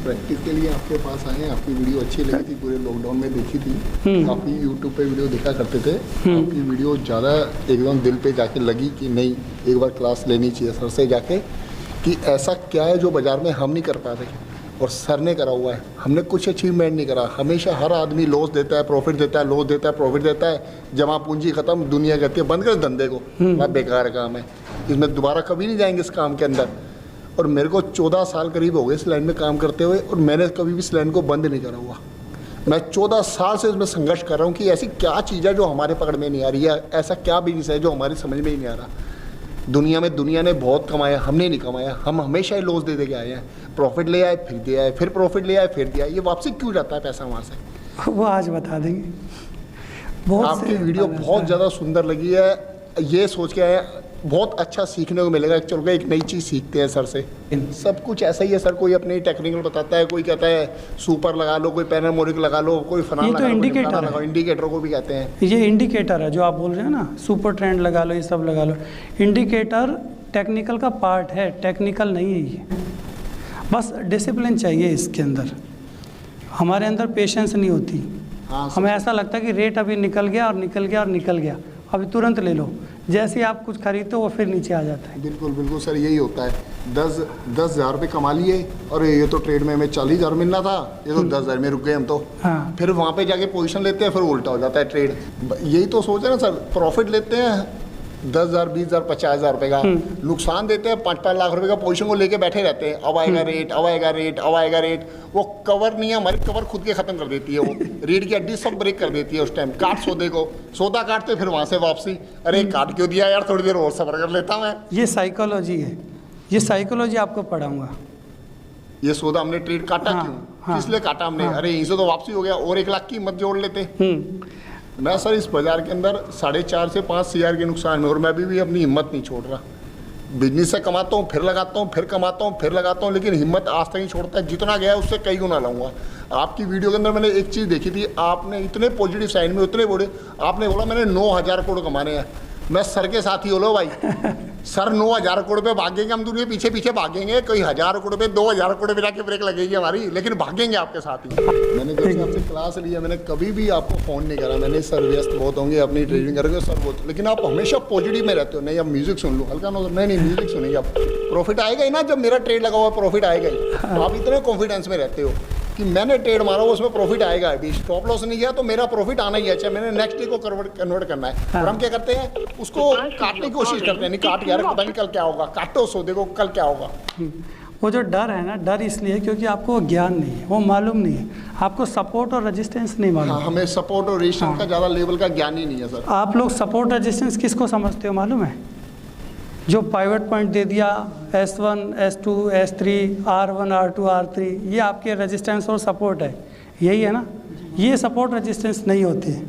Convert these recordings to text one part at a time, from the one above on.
Practice के लिए आपके पास आए हैं। आपकी वीडियो अच्छी लगी थी, पूरे लॉकडाउन में देखी थी, काफ़ी यूट्यूब पे वीडियो देखा करते थे। आपकी वीडियो ज़्यादा एकदम दिल पे जाके लगी कि नहीं, एक बार क्लास लेनी चाहिए सर से जाके कि ऐसा क्या है जो बाज़ार में हम नहीं कर पाते और सर ने करा हुआ है। हमने कुछ अचीवमेंट नहीं करा। हमेशा हर आदमी लॉस देता है, प्रॉफिट देता है, लॉस देता है, प्रॉफिट देता है, जमा पूंजी खत्म, दुनिया कहती है बंद कर धंधे को, बड़ा बेकार काम है, इसमें दोबारा कभी नहीं जाएंगे इस काम के अंदर। और मेरे को 14 साल करीब हो गए इस लाइन में काम करते हुए और मैंने कभी भी इस लाइन को बंद नहीं करा हुआ। मैं 14 साल से इसमें संघर्ष कर रहा हूँ कि ऐसी क्या चीज़ है जो हमारे पकड़ में नहीं आ रही है, ऐसा क्या बिजनेस है जो हमारी समझ में ही नहीं आ रहा। दुनिया ने बहुत कमाया, हमने नहीं कमाया। हम हमेशा ही लॉस दे दे के आए हैं, प्रॉफिट ले आए फिर दे आए, फिर प्रॉफिट ले आए फिर दिया। ये वापसी क्यों जाता है पैसा वहाँ से? वो आज बता देंगे। आपकी वीडियो बहुत ज़्यादा सुंदर लगी है, ये सोच के आए बहुत अच्छा सीखने को मिलेगा। चलो एक नई चीज़ सीखते हैं सर से। सब कुछ ऐसा ही है सर, कोई अपनी टेक्निकल बताता है, कोई कहता है सुपर लगा लो, कोई पैनामोरिक लगा लो, कोई फलाना लगा लो, इंडिकेटर लगाओ, इंडिकेटर को भी कहते हैं। ये इंडिकेटर है जो आप बोल रहे हैं ना, सुपर ट्रेंड लगा लो, ये सब लगा लो। इंडिकेटर टेक्निकल का पार्ट है, टेक्निकल नहीं है ये। बस डिसिप्लिन चाहिए इसके अंदर। हमारे अंदर पेशेंस नहीं होती। हमें ऐसा लगता है कि रेट अभी निकल गया और निकल गया और निकल गया, अभी तुरंत ले लो। जैसे आप कुछ खरीदते हो वो फिर नीचे आ जाता है। बिल्कुल बिल्कुल सर, यही होता है। 10,000 रुपये कमा लिए और ये तो ट्रेड में हमें 40,000 मिलना था, ये तो 10,000 में रुक गए हम तो। हाँ। फिर वहाँ पे जाके पोजीशन लेते हैं, फिर उल्टा हो जाता है ट्रेड। यही तो सोच है ना सर, प्रॉफिट लेते हैं 10,000, 20,000, 50,000 रुपये का, नुकसान देते हैं 5-5 लाख रुपए का, पोजीशन को लेके बैठे रहते हैं। अब आएगा रेट, अब आएगा रेट, अब आएगा रेट। वो कवर नहीं है हमारी, कवर खुद के ख़त्म कर देती है। वो रीढ़ की हड्डी सब ब्रेक कर देती है उस टाइम। काट सौदे को, सौदा काटते फिर वहाँ से वापसी, अरे काट क्यों दिया यार, थोड़ी देर और सब्र कर लेता मैं। ये साइकोलॉजी है, ये साइकोलॉजी आपको पढ़ाऊँगा। ये सौदा हमने ट्रेड काटा क्यों, किस लिए काटा हमने? अरे यहीं से तो वापसी हो गया, और 1 लाख की मत जोड़ लेते। मैं सर इस बाज़ार के अंदर 4.5 से 5 CR के नुकसान में, और मैं अभी भी अपनी हिम्मत नहीं छोड़ रहा। बिजनेस से कमाता हूँ, फिर लगाता हूँ, फिर कमाता हूँ, फिर लगाता हूँ, लेकिन हिम्मत आज तक नहीं छोड़ता है। जितना गया उससे कई गुना लाऊंगा। आपकी वीडियो के अंदर मैंने एक चीज़ देखी थी, आपने इतने पॉजिटिव साइड में उतने बोले, आपने बोला मैंने 9,000 करोड़ कमाने हैं। मैं सर के साथ ही हो लो भाई। सर 9,000 करोड़ पे भागेंगे हम, दुनिया पीछे पीछे भागेंगे, कोई 1,000 करोड़ पे 2,000 करोड़ पे जाके ब्रेक लगेगी हमारी, लेकिन भागेंगे आपके साथ ही। मैंने जब से आपसे क्लास लिया, मैंने कभी भी आपको फ़ोन नहीं करा। मैंने सर व्यस्त बहुत होंगे अपनी ट्रेडिंग करोगे सर बहुत, लेकिन आप हमेशा पॉजिटिव में रहते हो। नहीं अब म्यूजिक सुन लो, हल्का नहीं म्यूजिक सुनेंगे आप, प्रॉफिट आएगा ही ना। जब मेरा ट्रेड लगा हुआ प्रॉफिट आएगा ही। आप इतने कॉन्फिडेंस में रहते हो कि मैंने ट्रेड मारा वो उसमें प्रॉफिट आएगा, अभी स्टॉप लॉस नहीं गया तो मेरा प्रॉफिट आना ही है। अच्छा मैंने नेक्स्ट डे को कन्वर्ट करना है। और हम क्या करते हैं, उसको काटने की कोशिश करते हैं। नहीं काट यार, पता नहीं कल क्या होगा, काटो सो देखो कल क्या होगा। वो जो डर है ना, डर इसलिए क्योंकि आपको ज्ञान नहीं है, वो मालूम नहीं है, आपको सपोर्ट और रेजिस्टेंस नहीं मालूम। हाँ, हमें सपोर्ट और रेजिस्टेंस का ज़्यादा लेवल का ज्ञान ही नहीं है सर। आप लोग सपोर्ट रेजिस्टेंस किसको समझते हो मालूम है? जो पाइवट पॉइंट दे दिया S1, S2, S3, R1, R2, R3, ये आपके रेजिस्टेंस और सपोर्ट है, यही है ना। ये सपोर्ट रेजिस्टेंस नहीं होती है,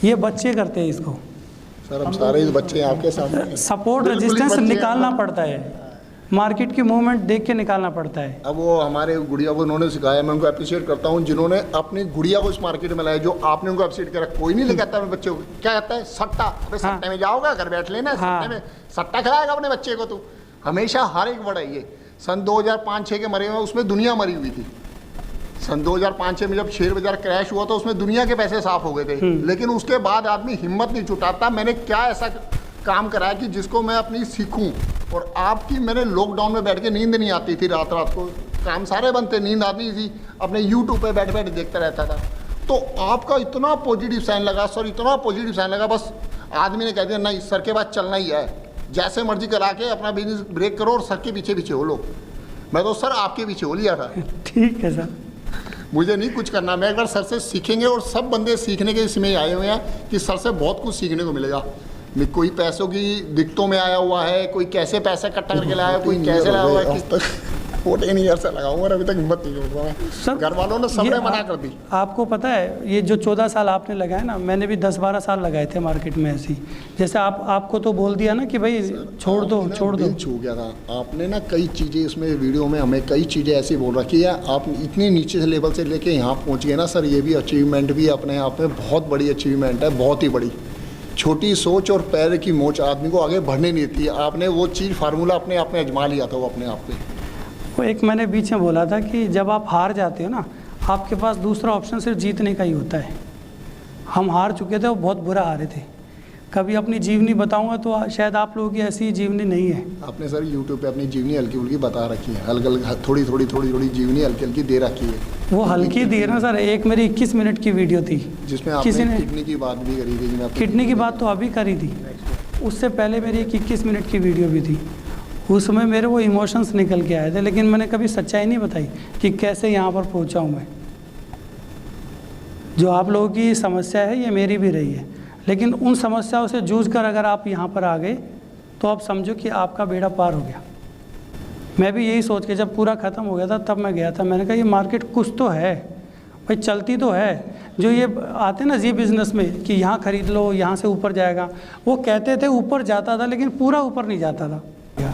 ये बच्चे करते हैं इसको। सर हम सारे इस बच्चे आपके साथ। सपोर्ट रेजिस्टेंस निकालना पड़ता है, मार्केट की मूवमेंट देख के निकालना पड़ता है। अब वो हमारे गुड़िया को उन्होंने सिखाया, मैं उनको अप्रिशिएट करता हूँ जिन्होंने अपनी गुड़िया को इस मार्केट में लाया, जो आपने उनको अप्रिशिएट करा। कोई नहीं लेके आता है बच्चे को, क्या कहता है सट्टा, अरे सट्टे में जाओगा घर बैठ लेना, सट्टे में सट्टा खिलाएगा अपने बच्चे को तू। हमेशा हर एक वर्ड है ये। सन 2005-6 के मरे हुए, उसमें दुनिया मरी हुई थी। सन 2005-6 में जब शेयर बाजार क्रैश हुआ तो उसमें दुनिया के पैसे साफ हो गए थे, लेकिन उसके बाद आदमी हिम्मत नहीं जुटाता। मैंने क्या ऐसा काम कराया कि जिसको मैं अपनी सीखूं। और आपकी मैंने लॉकडाउन में बैठ के नींद नहीं आती थी, रात को काम सारे बंद थे, नींद आती थी, अपने यूट्यूब पे बैठ बैठ देखता रहता था। तो आपका इतना पॉजिटिव साइन लगा सर, इतना पॉजिटिव साइन लगा, बस आदमी ने कह दिया नहीं सर के बाद चलना ही है, जैसे मर्जी करा के अपना बिजनेस ब्रेक करो और सर के पीछे पीछे हो लो। मैं तो सर आपके पीछे हो लिया था। ठीक है सर, मुझे नहीं कुछ करना, मैं एक बार सर से सीखेंगे। और सब बंदे सीखने के इसमें आए हुए हैं कि सर से बहुत कुछ सीखने को मिलेगा। कोई पैसों की दिक्कतों में आया हुआ है, कोई कैसे पैसा इकट्ठा करके लाया है, कोई कैसे लाया हुआ है, किस तक 14 ईयर से लगाऊंगा, अभी तक हिम्मत नहीं जोड़ रहा सर। घर वालों ने सबने मना कर दी। आपको पता है ये जो 14 साल आपने लगाए ना, मैंने भी 10-12 साल लगाए थे मार्केट में ऐसी। जैसे आपको तो बोल दिया ना कि भाई छोड़ दो छोड़ दो, छू गया था आपने ना। कई चीज़ें इसमें वीडियो में हमें कई चीज़ें ऐसी बोल रखी है। आप इतनी नीचे से लेवल से लेके यहाँ पहुँच गए ना सर, ये भी अचीवमेंट भी अपने आप में बहुत बड़ी अचीवमेंट है, बहुत ही बड़ी। छोटी सोच और पैर की मोच आदमी को आगे बढ़ने नहीं देती। आपने वो चीज़ फार्मूला अपने आप में आजमा लिया था, वो अपने आप पे। वो एक मैंने बीच में बोला था कि जब आप हार जाते हो ना, आपके पास दूसरा ऑप्शन सिर्फ जीतने का ही होता है। हम हार चुके थे, वो बहुत बुरा हारे थे। कभी अपनी जीवनी बताऊंगा तो शायद आप लोगों की ऐसी जीवनी नहीं है। आपने सर यूट्यूब पे अपनी जीवनी हल्की हल्की बता रखी है, थोड़ी थोड़ी जीवनी हल्की हल्की दे रखी है। वो हल्की दी है ना सर। एक मेरी 21 मिनट की वीडियो थी जिसमें आपने किडनी की बात भी करी थी। किडनी की बात तो अभी करी थी, उससे पहले मेरी एक 21 मिनट की वीडियो भी थी। उसमें मेरे वो इमोशंस निकल के आए थे, लेकिन मैंने कभी सच्चाई नहीं बताई कि कैसे यहाँ पर पहुँचा हूँ मैं। जो आप लोगों की समस्या है ये मेरी भी रही है, लेकिन उन समस्याओं से जूझकर अगर आप यहाँ पर आ गए तो आप समझो कि आपका बेड़ा पार हो गया। मैं भी यही सोच के जब पूरा ख़त्म हो गया था तब मैं गया था। मैंने कहा ये मार्केट कुछ तो है भाई, चलती तो है। जो ये आते ना जी बिज़नेस में कि यहाँ ख़रीद लो, यहाँ से ऊपर जाएगा, वो कहते थे ऊपर जाता था, लेकिन पूरा ऊपर नहीं जाता था।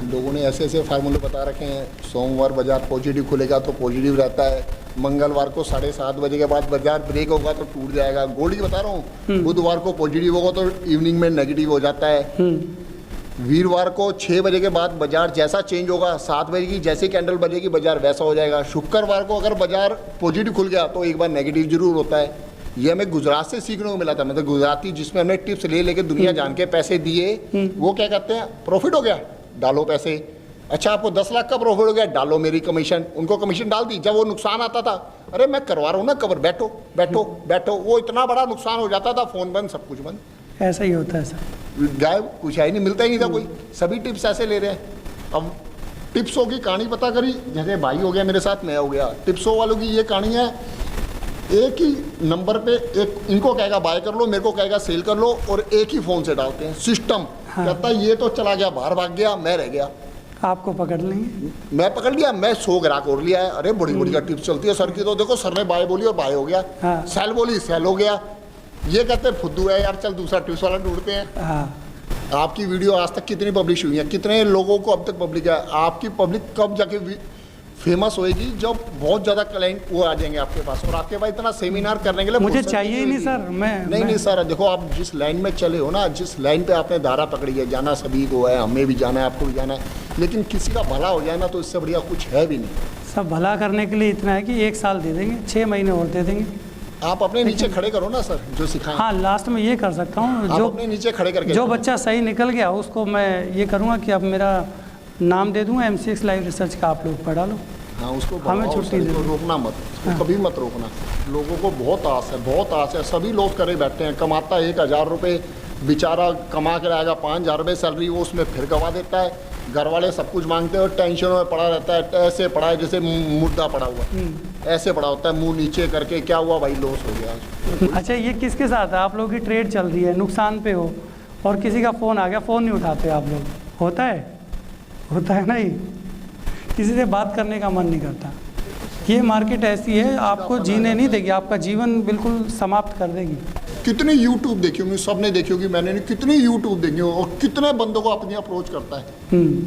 लोगों ने ऐसे ऐसे फार्मूले बता रखे हैं। सोमवार बाजार पॉजिटिव खुलेगा तो पॉजिटिव रहता है, मंगलवार को 7:30 बजे के बाद बाजार ब्रेक होगा तो टूट जाएगा। गोल्ड की बता रहा हूँ, बुधवार को पॉजिटिव होगा तो इवनिंग में नेगेटिव हो जाता है। वीरवार को 6 बजे के बाद बाजार जैसा चेंज होगा, 7 बजे की जैसे कैंडल बजेगी बाजार वैसा हो जाएगा। शुक्रवार को अगर बाजार पॉजिटिव खुल गया तो एक बार नेगेटिव जरूर होता है। ये हमें गुजरात से सीखने को मिला था। मतलब गुजराती जिसमें हमने टिप्स ले लेके दुनिया जान के पैसे दिए, वो क्या कहते हैं, प्रॉफिट हो गया डालो पैसे। अच्छा आपको 10 लाख का प्रॉफिट हो गया, डालो मेरी कमीशन। उनको कमीशन डाल दी। जब वो नुकसान आता था, अरे मैं करवा रहा हूँ ना कवर, बैठो बैठो बैठो, वो इतना बड़ा नुकसान हो जाता था, फ़ोन बंद, सब कुछ बंद। ऐसा ही होता है सर। गायब, कुछ है ही नहीं, मिलता ही नहीं था कोई। सभी टिप्स ऐसे ले रहे हैं। अब टिप्सों की कहानी पता करी, जैसे भाई हो गया मेरे साथ, मैं हो गया। टिप्सों वालों की ये कहानी है, एक ही नंबर पे एक इनको कहेगा बाय कर लो, मेरे को कहेगा सेल कर लो, और एक ही फ़ोन से डालते हैं सिस्टम। हाँ। कहता है ये तो चला गया, बाहर भाग गया, मैं रह गया, आपको पकड़ लेंगे। मैं पकड़ लिया, मैं 100 ग्राहक और लिया है। अरे बड़ी बढ़िया टिप्स चलती है सर की, तो देखो सर ने बाय बोली और बाय हो गया। हाँ। सेल बोली, सेल हो गया। ये कहते हैं फुद्दू है यार, चल दूसरा टिप्स वाला ढूंढते हैं। हाँ। आपकी वीडियो आज तक कितनी पब्लिश हुई है, कितने लोगों को अब तक पब्लिक है? आपकी पब्लिक कब जाके फेमस होएगी? जब बहुत ज़्यादा क्लाइंट वो आ जाएंगे आपके पास, और आपके पास इतना सेमिनार करने के लिए मुझे चाहिए ही नहीं सर। नहीं सर, देखो आप जिस लाइन में चले हो ना, जिस लाइन पे आपने धारा पकड़ी है, जाना सभी को है, हमें भी जाना है, आपको भी जाना है, लेकिन किसी का भला हो जाए ना तो इससे बढ़िया कुछ है भी नहीं। सब भला करने के लिए इतना है कि 1 साल दे देंगे, 6 महीने और दे देंगे। आप अपने नीचे खड़े करो ना सर, जो सिखाएं। हाँ, लास्ट में ये कर सकता हूँ, जो अपने नीचे खड़े करके, जो बच्चा सही निकल गया उसको मैं ये करूँगा कि अब मेरा नाम दे दूँगा MCX लाइव रिसर्च का, आप लोग पढ़ा लो। हाँ, उसको हमें छुट्टी दे, रोकना मत, हाँ। कभी मत रोकना। लोगों को बहुत आस है, बहुत आस है। सभी लोग करे बैठे हैं। कमाता 1000 रुपये, बेचारा कमा के लाएगा 5000 रुपये सैलरी, वो उसमें फिर गवा देता है। घर वाले सब कुछ मांगते हैं और टेंशनों में पड़ा रहता है। ऐसे पड़ा है जैसे मुर्दा पड़ा हुआ, ऐसे पड़ा होता है, मुंह नीचे करके, क्या हुआ भाई, लॉस हो गया। अच्छा, ये किसके साथ है? आप लोगों की ट्रेड चल रही है, नुकसान पे हो, और किसी का फ़ोन आ गया, फ़ोन नहीं उठाते आप लोग। होता है ना, ही किसी से बात करने का मन नहीं करता। ये मार्केट ऐसी है, आपको जीने नहीं देगी, आपका जीवन बिल्कुल समाप्त कर देगी। कितनी यूट्यूब देखी होंगी, सबने देखी होगी, मैंने नहीं, कितनी यूट्यूब देखी हो, और कितने बंदों को अपनी अप्रोच करता है,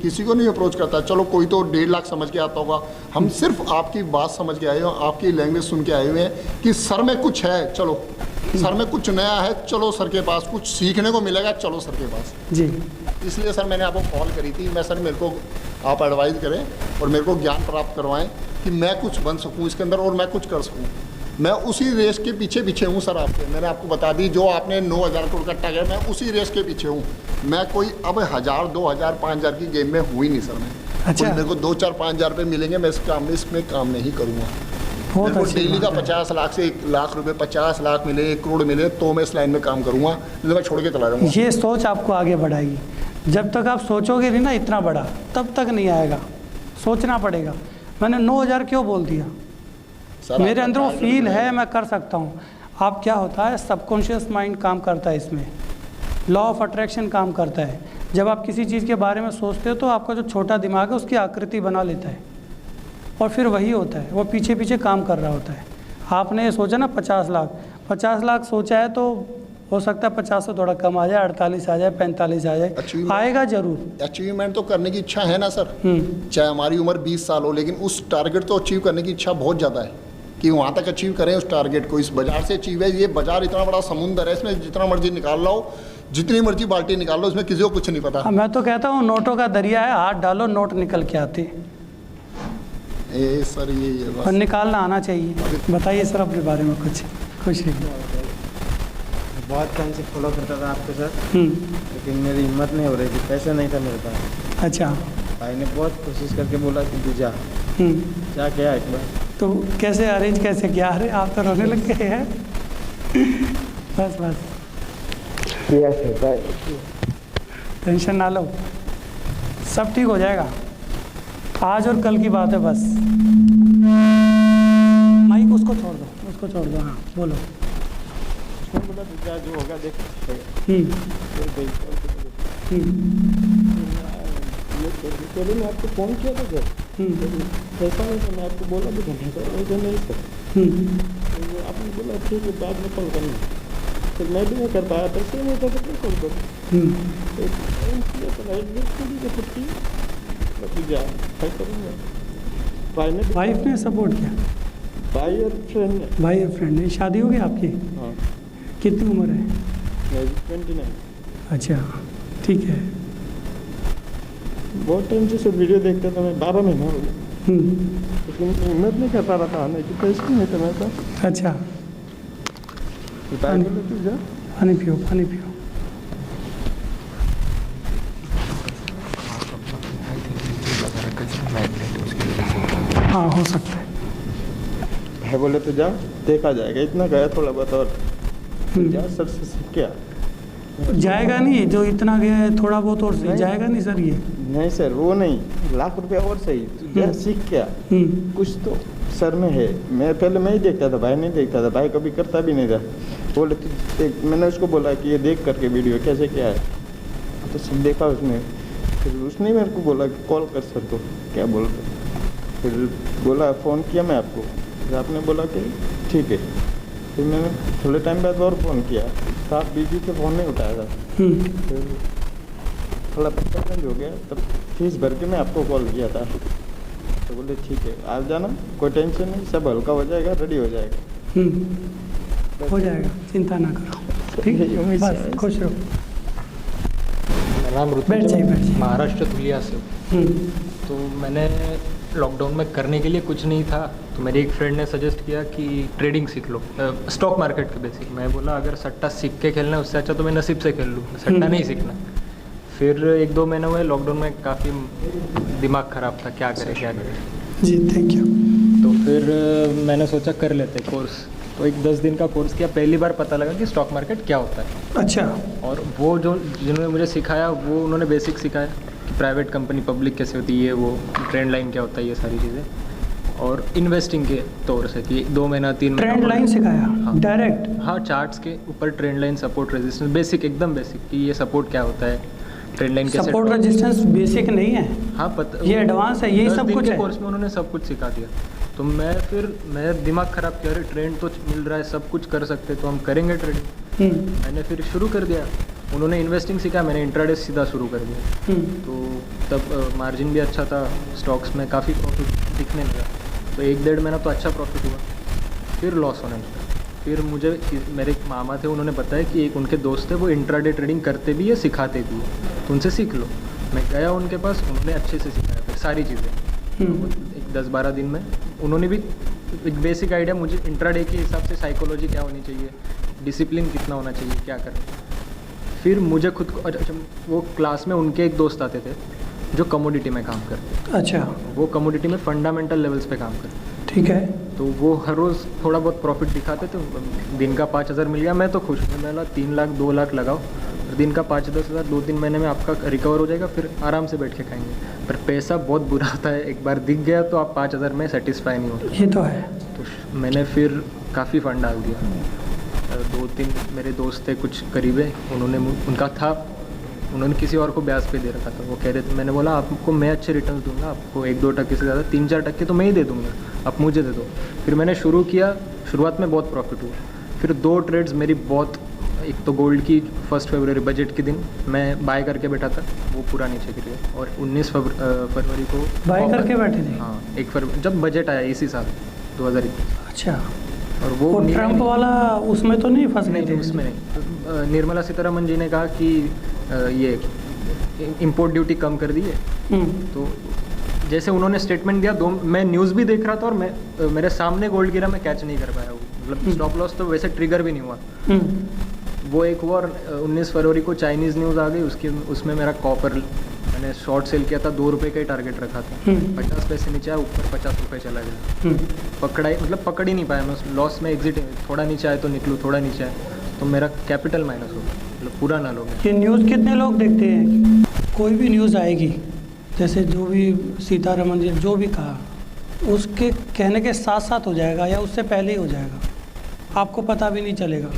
किसी को नहीं अप्रोच करता। चलो कोई तो 1.5 लाख समझ के आता होगा, हम सिर्फ आपकी बात समझ के आए हो, आपकी लैंग्वेज सुन के आए हुए हैं कि सर में कुछ है, चलो सर में कुछ नया है, चलो सर के पास, कुछ सीखने को मिलेगा, चलो सर के पास जी। इसलिए सर मैंने आपको कॉल करी थी। मैं सर, मेरे को आप एडवाइस करें और मेरे को ज्ञान प्राप्त करवाएं कि मैं कुछ बन सकूं इसके अंदर और मैं कुछ कर सकूं। मैं उसी रेस के पीछे हूं सर आपके। मैंने आपको बता दी, जो आपने 9000 करोड़ का टारगेट, मैं उसी रेस के पीछे हूं। मैं कोई अब 1000, 2000, 5000 की गेम में हुई नहीं सर मैं। अच्छा, मेरे को 2, 4, 5000 रुपये मिलेंगे, मैं इसमें काम नहीं करूँगा। मेरे को डेली का 50 लाख से 1 लाख रुपए, 50 लाख मिले, 1 करोड़ मिले तो मैं इस लाइन में काम करूँगा, नहीं मैं छोड़ के चला जाऊँगा। ये सोच आपको आगे बढ़ाएगी। जब तक आप सोचोगे नहीं ना इतना बड़ा, तब तक नहीं आएगा। सोचना पड़ेगा। मैंने 9000 क्यों बोल दिया? मेरे अंदर वो फील है, मैं कर सकता हूँ। आप क्या होता है, सबकॉन्शियस माइंड काम करता है इसमें, लॉ ऑफ अट्रैक्शन काम करता है। जब आप किसी चीज़ के बारे में सोचते हो तो आपका जो छोटा दिमाग है उसकी आकृति बना लेता है, और फिर वही होता है, वो पीछे पीछे काम कर रहा होता है। आपने ये सोचा ना 50 लाख सोचा है, तो हो सकता है 50 से थोड़ा कम आ जाए, 48 आ जाए, 45 आ जाए, आएगा जरूर। अचीवमेंट तो करने की इच्छा है ना सर, चाहे हमारी उम्र 20 साल हो, लेकिन उस टारगेट तो अचीव करने की इच्छा बहुत ज़्यादा है कि वहाँ तक अचीव करें उस टारगेट को। इस बाजार से अचीव है, ये बाजार इतना बड़ा समुंदर है, इसमें जितना मर्जी निकाल लो, जितनी मर्जी बाल्टी निकाल लो, इसमें किसी को कुछ नहीं पता। मैं तो कहता हूँ नोटों का दरिया है, हाथ डालो नोट निकल के आते। ये सर ये और बस निकालना आना चाहिए। बताइए सर अपने बारे में कुछ खुश रहिए। बहुत टाइम से फॉलो करता था आपके साथ, हम्म, लेकिन मेरी हिम्मत नहीं हो रही थी, पैसा नहीं था मेरे पास। अच्छा। भाई ने बहुत कोशिश करके बोला कि तू जा हम्म, क्या एक बार। तो कैसे अरेंज कैसे किया? अरे आप तो रोने लग गए हैं। बस बस टेंशन ना लो, सब ठीक हो जाएगा। आज और कल की बात है बस। माइक उसको छोड़ दो, उसको छोड़ दो। हाँ बोलो। उसने बोला तू जा, जो होगा देख। हम्म, पहले मैं आपको फ़ोन किया था सर, ऐसा नहीं था, मैं आपको बोला भी नहीं सर, वैसे नहीं सर। तो आपने बोला ठीक है बाद में कॉल करना, फिर मैं भी नहीं कर पाया, पैसे नहीं था तो क्या कॉल करूँ। जा क्या करूँगा। भाई ने वाइफ ने सपोर्ट किया? भाई और फ्रेंड ने। भाई और फ्रेंड ने। शादी हो गई आपकी? हाँ कितनी उम्र है? मेरी 29। अच्छा ठीक है। बहुत टाइम से सब वीडियो देखता था मैं, 12 महीना हो गया, हम्म, लेकिन हिम्मत नहीं कर पा रहा था आने की, पैसे नहीं थे मेरे पास। अच्छा। भाई बोले तू जा। पानी पियो, पानी पियो। हाँ हो सकता है। भाई बोले तो जा, देखा जाएगा, इतना गया थोड़ा बहुत और जा सर से सीख के आ। जाएगा नहीं, जो इतना गया है थोड़ा बहुत और सही नहीं। जाएगा नहीं सर ये। नहीं सर वो नहीं, लाख रुपया और सही, तू जा सीख के आ, कुछ तो सर में है। मैं पहले मैं ही देखता था, भाई नहीं देखता था, भाई कभी करता भी नहीं था। बोले तू देख, मैंने उसको बोला कि ये देख करके वीडियो कैसे क्या है, तो सब देखा उसने। फिर उसने मेरे को बोला कि कॉल कर सर को, क्या बोल रहे। फिर बोला फ़ोन किया मैं आपको, फिर आपने बोला कि ठीक है। फिर मैंने थोड़े टाइम बाद और फ़ोन किया, तो आप बिजी थे, फ़ोन नहीं उठाया था। फिर थोड़ा पत्ता चेंज हो गया, तब फीस भर के मैं आपको कॉल किया था। तो बोले ठीक है आ जाना, कोई टेंशन नहीं, सब हल्का हो जाएगा, रेडी हो जाएगा। हो जाएगा, चिंता ना करो। ठीक यही उम्मीद बस है। खुश रहो। मेरा नाम बैठ जाइए, बैठ जाइए। महाराष्ट्र धुलिया से हूँ। तो मैंने लॉकडाउन में करने के लिए कुछ नहीं था, तो मेरे एक फ्रेंड ने सजेस्ट किया कि ट्रेडिंग सीख लो, स्टॉक मार्केट के बेसिक। मैं बोला अगर सट्टा सीख के खेलना है उससे अच्छा तो मैं नसीब से खेल लूँ, सट्टा नहीं सीखना। फिर 1-2 महीने हुए लॉकडाउन में, काफ़ी दिमाग ख़राब था, क्या करें क्या करें। जी थैंक यू। तो फिर मैंने सोचा कर लेते कोर्स। तो एक 10 दिन का कोर्स किया, पहली बार पता लगा कि स्टॉक मार्केट क्या होता है। अच्छा। और वो जो जिन्होंने मुझे सिखाया वो उन्होंने बेसिक सिखाया कि प्राइवेट कंपनी पब्लिक कैसे होती है, वो ट्रेंड लाइन क्या होता है, ये सारी चीज़ें। और इन्वेस्टिंग के तौर से कि 2 महीना 3 महीना ट्रेंड लाइन सिखाया? हाँ। डायरेक्ट? हाँ, चार्ट्स के ऊपर trend line, support resistance, basic एकदम बेसिक कि ये सपोर्ट क्या होता है, ट्रेंड लाइन कैसे। सपोर्ट रेजिस्टेंस बेसिक नहीं है? हाँ पता, ये एडवांस है, ये सब कुछ है। कोर्स में उन्होंने सब कुछ सिखा दिया। तो मैं दिमाग ख़राब किया, अरे ट्रेंड तो मिल रहा है, सब कुछ कर सकते, तो हम करेंगे ट्रेडिंग। मैंने फिर शुरू कर दिया। उन्होंने इन्वेस्टिंग सीखा, मैंने इंट्राडे सीधा शुरू कर दिया। तो तब मार्जिन भी अच्छा था, स्टॉक्स में काफ़ी प्रॉफिट दिखने लगा। तो 1-1.5 महीना तो अच्छा प्रॉफिट हुआ, फिर लॉस होने लगा। फिर मुझे मेरे एक मामा थे, उन्होंने बताया कि एक उनके दोस्त थे, वो इंट्राडे ट्रेडिंग करते भी है, सिखाते भी है, तो उनसे सीख लो। मैं गया उनके पास, उन्होंने अच्छे से सिखाया फिर सारी चीज़ें। एक 10-12 दिन में उन्होंने भी एक बेसिक आइडिया, मुझे इंट्राडे के हिसाब से साइकोलॉजी क्या होनी चाहिए, डिसिप्लिन कितना होना चाहिए, क्या करना। फिर मुझे खुद को, अच्छा वो क्लास में उनके एक दोस्त आते थे जो कमोडिटी में काम करते। अच्छा। वो कमोडिटी में फंडामेंटल लेवल्स पे काम करते। ठीक है। तो वो हर रोज़ थोड़ा बहुत प्रॉफिट दिखाते थे। दिन का 5,000 मिल गया, मैं तो खुश हूँ। मैं 3 लाख 2 लाख लगाओ, दिन का 5-10 हज़ार 2-3 महीने में आपका रिकवर हो जाएगा, फिर आराम से बैठ के खाएंगे। पर पैसा बहुत बुरा होता है, एक बार दिख गया तो आप 5,000 में सेटिस्फाई नहीं होते। ये तो है। तो मैंने फिर काफ़ी फंड डाल दिया। 2-3 मेरे दोस्त थे कुछ करीबे, उनका था, उन्होंने किसी और को ब्याज पे दे रखा था। वो कह रहे थे, मैंने बोला आपको मैं अच्छे रिटर्न दूंगा, आपको 1-2% से ज़्यादा 3-4% तो मैं ही दे दूंगा, आप मुझे दे दो। फिर मैंने शुरू किया, शुरुआत में बहुत प्रॉफिट हुआ। फिर 2 ट्रेड्स मेरी बहुत, एक तो गोल्ड की 1 फरवरी बजट के दिन मैं बाय करके बैठा था, वो पूरा नीचे गिर गया। और 19 फरवरी को बाय करके बैठे थे? हाँ, 1 फरवरी जब बजट आया इसी साल 2021। अच्छा। और वो ट्रम्प वाला उसमें तो नहीं फंस गए थे? उसमें नहीं। निर्मला सीतारमन जी ने कहा कि ये इंपोर्ट ड्यूटी कम कर दी है, तो जैसे उन्होंने स्टेटमेंट दिया दो, मैं न्यूज़ भी देख रहा था और मैं मेरे सामने गोल्ड गिरा, मैं कैच नहीं कर पाया वो, मतलब स्टॉप लॉस तो वैसे ट्रिगर भी नहीं हुआ। वो एक हुआ और 19 फरवरी को चाइनीज़ न्यूज़ आ गई, उसमें मेरा कॉपर मैंने शॉर्ट सेल किया था, 2 रुपये का ही टारगेट रखा था, 50 पैसे नीचे आया, ऊपर 50 रुपये चला गया। पकड़ ही नहीं पाया मैं, लॉस में एग्जिट, थोड़ा नीचे आए तो निकलूँ, थोड़ा नीचे आए तो मेरा कैपिटल माइनस हो गया, मतलब पूरा ना लोग। ये न्यूज़ कितने लोग देखते हैं? कोई भी न्यूज़ आएगी, जैसे जो भी सीतारमन जी जो भी कहा, उसके कहने के साथ साथ हो जाएगा या उससे पहले ही हो जाएगा, आपको पता भी नहीं चलेगा।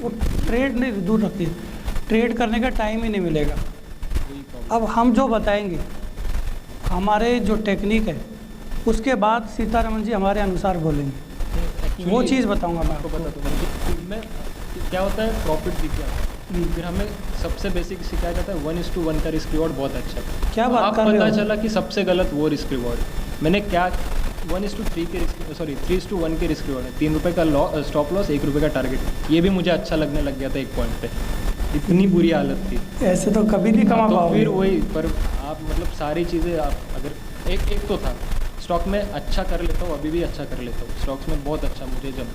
वो ट्रेड नहीं, दूर रखिए, ट्रेड करने का टाइम ही नहीं मिलेगा। अब हम जो बताएंगे, हमारे जो टेक्निक है, उसके बाद सीतारमन जी हमारे अनुसार बोलेंगे, वो चीज़ बताऊंगा मैं आपको। बता दूँ मैं क्या होता है, प्रॉफिट दिख जाता है, फिर हमें सबसे बेसिक सिखाया जाता है 1:1 का रिस्क रिवॉर्ड बहुत अच्छा है। क्या बात कर रहे हो? पता चला कि सबसे गलत वो रिस्क रिवॉर्ड, मैंने क्या 1:3 के रिस्क, सॉरी 3:1 के रिस्क रिवॉर्ड है, 3 रुपये का स्टॉप लॉस, 1 रुपये का टारगेट, ये भी मुझे अच्छा लगने लग गया था एक पॉइंट पे, इतनी बुरी हालत थी। ऐसे तो कभी नहीं कमा तो पाओगे। फिर वही, पर आप मतलब सारी चीज़ें आप अगर एक तो था स्टॉक में अच्छा कर लेता हूँ, अभी भी अच्छा कर लेता हूँ स्टॉक्स में, बहुत अच्छा मुझे जब,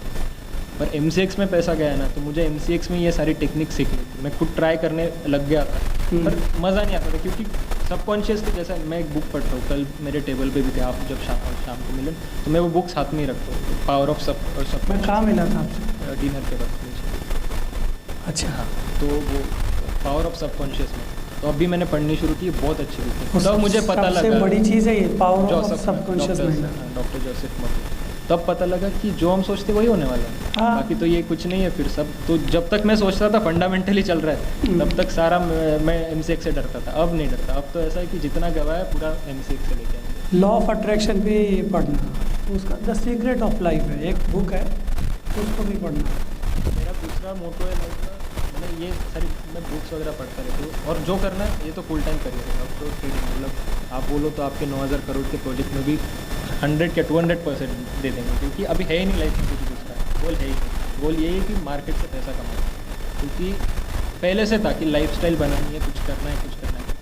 पर MCX में पैसा गया ना, तो मुझे MCX में ये सारी टेक्निक सीखनी थी, मैं खुद ट्राई करने लग गया था, पर मज़ा नहीं आता था, क्योंकि सबकॉन्शियसली, जैसा मैं एक बुक पढ़ता हूँ, कल मेरे टेबल पे भी थे, आप जब शाम को मिले तो मैं वो बुक साथ में ही रखता हूँ, पावर ऑफ सब मैं कहाँ मिला था आपसे? डिनर के बाद नीचे। अच्छा, हाँ, तो वो पावर ऑफ सबकॉन्शियस में, तो अभी मैंने पढ़नी शुरू की, बहुत अच्छी बुक है, तब मुझे पता लगा, सबसे बड़ी चीज़ है ये power of Joseph subconscious mind. Doctor Joseph Murphy, तब पता लगा कि जो हम सोचते वही होने वाला है, हाँ। बाकी तो ये कुछ नहीं है। फिर सब तो जब तक मैं सोचता था फंडामेंटली चल रहा है, तब तक सारा मैं MCX से डरता था, अब नहीं डरता, अब तो ऐसा है कि जितना गवाह है पूरा MCX से लेके आएंगे। लॉ ऑफ अट्रैक्शन भी पढ़ना, उसका द सीक्रेट ऑफ लाइफ है, एक बुक है, उसको भी पढ़ना। मेरा दूसरा मोटो है लाइफ का, मैंने ये सारी मैं बुक्स वगैरह पढ़ता रहता हूँ, और जो करना है ये तो फुल टाइम करिए, अब तो ट्रेडिंग, मतलब आप बोलो तो आपके 9,000 करोड़ के प्रोजेक्ट में भी 100 या 200% दे देंगे, क्योंकि अभी है ही नहीं लाइफ में कुछ दूसरा, गोल है ही, गोल यही है कि मार्केट से पैसा कमाना, क्योंकि पहले से था कि लाइफस्टाइल बनानी है, कुछ करना है,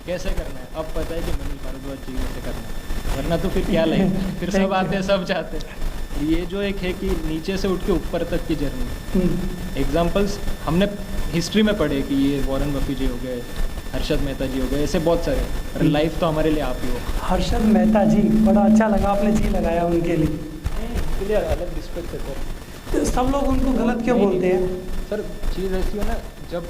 कैसे करना है, अब पता है कि मनीष भारद्वाज जी कैसे करना है, वरना तो फिर क्या लाइफ, फिर सब आते हैं, सब जाते हैं। ये जो एक है कि नीचे से उठ के ऊपर तक की जर्नी, एग्जाम्पल्स हमने हिस्ट्री में पढ़े कि ये वॉरेन बफी जी हो गए, हर्षद मेहता जी हो गए, ऐसे बहुत सारे, पर लाइफ तो हमारे लिए आप ही हो। हर्षद मेहता जी, बड़ा अच्छा लगा आपने जी लगाया उनके लिए, उनके लिए अलग रिस्पेक्ट है सर। सब लोग उनको गलत क्यों बोलते हैं? सर चीज़ ऐसी है ना, जब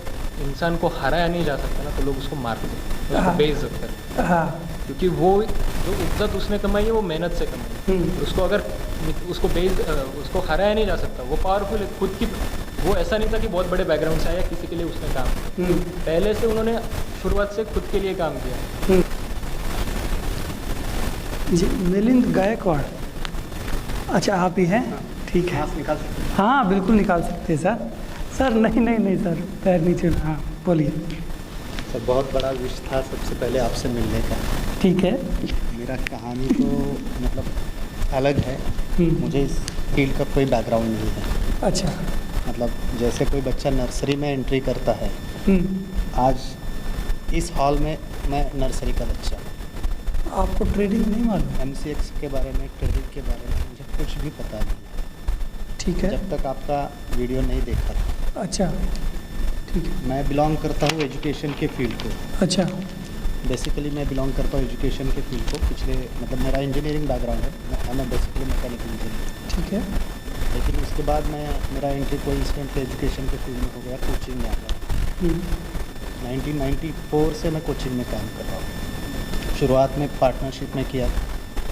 इंसान को हराया नहीं जा सकता ना, तो लोग उसको मारते हैं, हाँ। बेइज्जत करते हैं, हाँ, क्योंकि वो जो इज्जत उसने कमाई है वो मेहनत से कमाई है, उसको अगर उसको हराया नहीं जा सकता, वो पावरफुल है खुद की, वो ऐसा नहीं था कि बहुत बड़े बैकग्राउंड से आया, किसी के लिए उसने काम किया, पहले से उन्होंने शुरुआत से खुद के लिए काम किया। जी, मिलिंद गायकवाड़, अच्छा आप ही हैं? ठीक है, हाँ बिल्कुल निकाल सकते हैं सर। सर नहीं सर, पैर नीचे, हाँ बोलिए। सर बहुत बड़ा विश था सबसे पहले आपसे मिलने का। ठीक है। मेरा कहानी तो मतलब अलग है, मुझे इस फील्ड का कोई बैकग्राउंड नहीं है। अच्छा, मतलब जैसे कोई बच्चा नर्सरी में एंट्री करता है, आज इस हॉल में मैं नर्सरी का बच्चा। आपको ट्रेडिंग नहीं मालूम? MCX के बारे में, ट्रेडिंग के बारे में मुझे कुछ भी पता नहीं है। ठीक है, जब तक आपका वीडियो नहीं देखा था। अच्छा ठीक है। मैं बिलोंग करता हूँ एजुकेशन के फील्ड को। अच्छा, बेसिकली मैं बिलोंग करता हूँ एजुकेशन के फील्ड को। पिछले मतलब मेरा इंजीनियरिंग बैकग्राउंड है, मैं बेसिकली मैकेनिकल इंजीनियर। ठीक है। लेकिन उसके बाद मेरा एंट्री कोई इंस्टेंट एजुकेशन के फील्ड में हो गया, कोचिंग में आ गया। 1994 से मैं कोचिंग में काम कर रहा हूँ। शुरुआत में पार्टनरशिप में किया,